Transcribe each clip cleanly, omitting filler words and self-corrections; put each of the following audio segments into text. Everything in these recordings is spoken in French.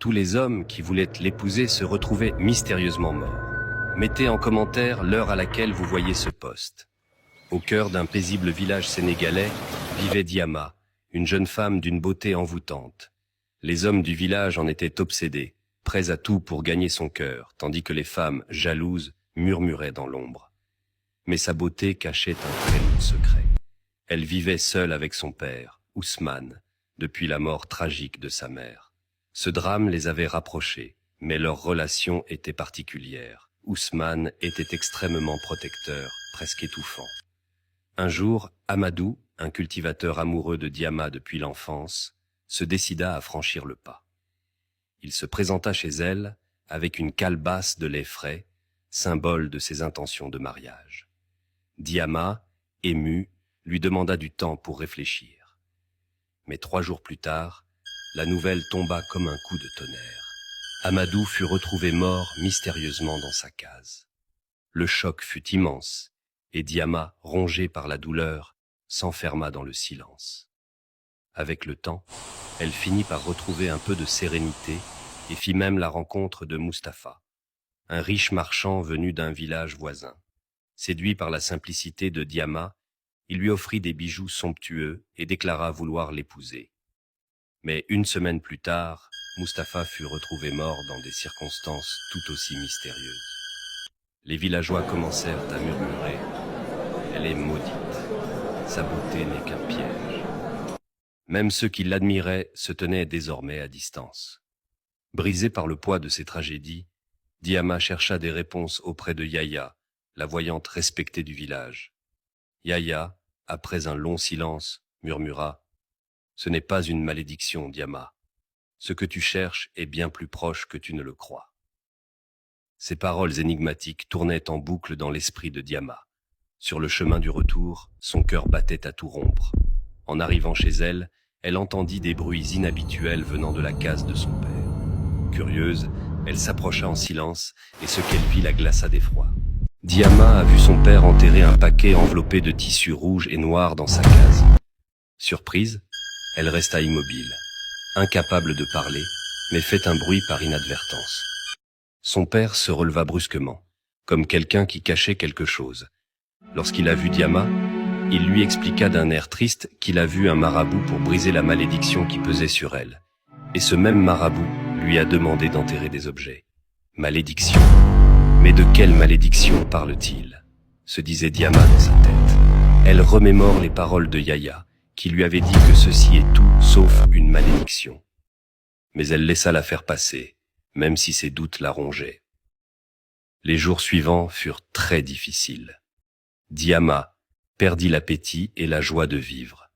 Tous les hommes qui voulaient l'épouser se retrouvaient mystérieusement morts. Mettez en commentaire l'heure à laquelle vous voyez ce poste. Au cœur d'un paisible village sénégalais vivait Diama, une jeune femme d'une beauté envoûtante. Les hommes du village en étaient obsédés, prêts à tout pour gagner son cœur, tandis que les femmes, jalouses, murmuraient dans l'ombre. Mais sa beauté cachait un très lourd secret. Elle vivait seule avec son père, Ousmane, depuis la mort tragique de sa mère. Ce drame les avait rapprochés, mais leur relation était particulière. Ousmane était extrêmement protecteur, presque étouffant. Un jour, Amadou, un cultivateur amoureux de Diama depuis l'enfance, se décida à franchir le pas. Il se présenta chez elle avec une calebasse de lait frais, symbole de ses intentions de mariage. Diama, émue, lui demanda du temps pour réfléchir. Mais 3 jours plus tard, la nouvelle tomba comme un coup de tonnerre. Amadou fut retrouvé mort mystérieusement dans sa case. Le choc fut immense, et Diama, rongée par la douleur, s'enferma dans le silence. Avec le temps, elle finit par retrouver un peu de sérénité et fit même la rencontre de Mustapha, un riche marchand venu d'un village voisin. Séduit par la simplicité de Diama, il lui offrit des bijoux somptueux et déclara vouloir l'épouser. Mais 1 semaine plus tard, Mustapha fut retrouvé mort dans des circonstances tout aussi mystérieuses. Les villageois commencèrent à murmurer « Elle est maudite, sa beauté n'est qu'un piège ». Même ceux qui l'admiraient se tenaient désormais à distance. Brisé par le poids de ces tragédies, Diama chercha des réponses auprès de Yaya, la voyante respectée du village. Yaya, après un long silence, murmura « Ce n'est pas une malédiction, Diama. Ce que tu cherches est bien plus proche que tu ne le crois. » Ces paroles énigmatiques tournaient en boucle dans l'esprit de Diama. Sur le chemin du retour, son cœur battait à tout rompre. En arrivant chez elle, elle entendit des bruits inhabituels venant de la case de son père. Curieuse, elle s'approcha en silence et ce qu'elle vit la glaça d'effroi. Diama a vu son père enterrer un paquet enveloppé de tissu rouge et noir dans sa case. Surprise, elle resta immobile, incapable de parler, mais fait un bruit par inadvertance. Son père se releva brusquement, comme quelqu'un qui cachait quelque chose. Lorsqu'il a vu Diama, il lui expliqua d'un air triste qu'il a vu un marabout pour briser la malédiction qui pesait sur elle. Et ce même marabout lui a demandé d'enterrer des objets. Malédiction. Mais de quelle malédiction parle-t-il ? Se disait Diama dans sa tête. Elle remémore les paroles de Yaya, qui lui avait dit que ceci est tout sauf une malédiction. Mais elle laissa l'affaire passer, même si ses doutes la rongeaient. Les jours suivants furent très difficiles. Diama perdit l'appétit et la joie de vivre.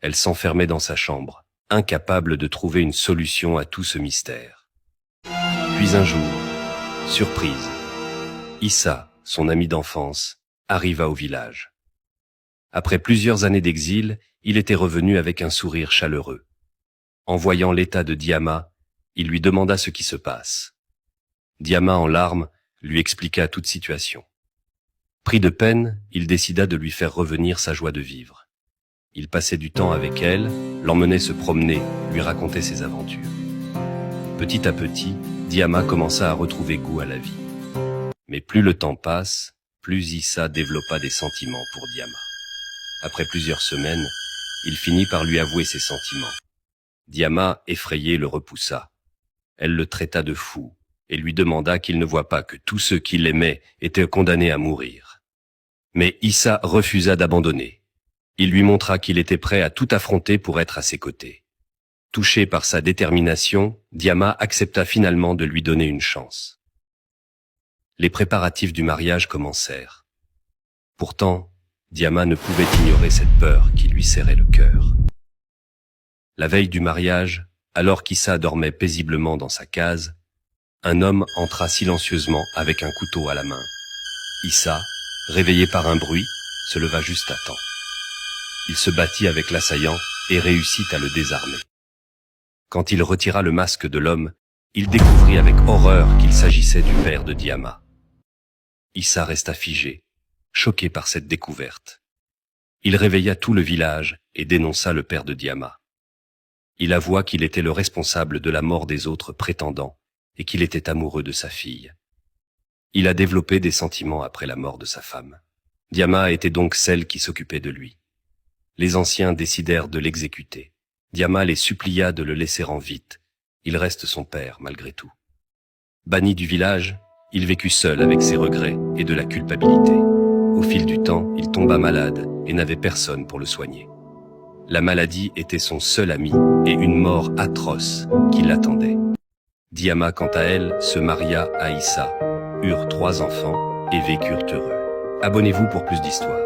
Elle s'enfermait dans sa chambre, incapable de trouver une solution à tout ce mystère. Puis un jour, surprise, Issa, son ami d'enfance, arriva au village. Après plusieurs années d'exil, il était revenu avec un sourire chaleureux. En voyant l'état de Diama, il lui demanda ce qui se passe. Diama, en larmes, lui expliqua toute situation. Pris de peine, il décida de lui faire revenir sa joie de vivre. Il passait du temps avec elle, l'emmenait se promener, lui racontait ses aventures. Petit à petit, Diama commença à retrouver goût à la vie. Mais plus le temps passe, plus Issa développa des sentiments pour Diama. Après plusieurs semaines, il finit par lui avouer ses sentiments. Diama, effrayée, le repoussa. Elle le traita de fou et lui demanda qu'il ne voit pas que tous ceux qui l'aimaient étaient condamnés à mourir. Mais Issa refusa d'abandonner. Il lui montra qu'il était prêt à tout affronter pour être à ses côtés. Touché par sa détermination, Diama accepta finalement de lui donner une chance. Les préparatifs du mariage commencèrent. Pourtant, Diama ne pouvait ignorer cette peur qui lui serrait le cœur. La veille du mariage, alors qu'Issa dormait paisiblement dans sa case, un homme entra silencieusement avec un couteau à la main. Issa, réveillé par un bruit, se leva juste à temps. Il se battit avec l'assaillant et réussit à le désarmer. Quand il retira le masque de l'homme, il découvrit avec horreur qu'il s'agissait du père de Diama. Issa resta figé, choqué par cette découverte. Il réveilla tout le village et dénonça le père de Diama. Il avoua qu'il était le responsable de la mort des autres prétendants et qu'il était amoureux de sa fille. Il a développé des sentiments après la mort de sa femme. Diama était donc celle qui s'occupait de lui. Les anciens décidèrent de l'exécuter. Diama les supplia de le laisser en vite. Il reste son père malgré tout. Banni du village, il vécut seul avec ses regrets et de la culpabilité. Au fil du temps, il tomba malade et n'avait personne pour le soigner. La maladie était son seul ami et une mort atroce qui l'attendait. Diama, quant à elle, se maria à Issa, eurent 3 enfants et vécurent heureux. Abonnez-vous pour plus d'histoires.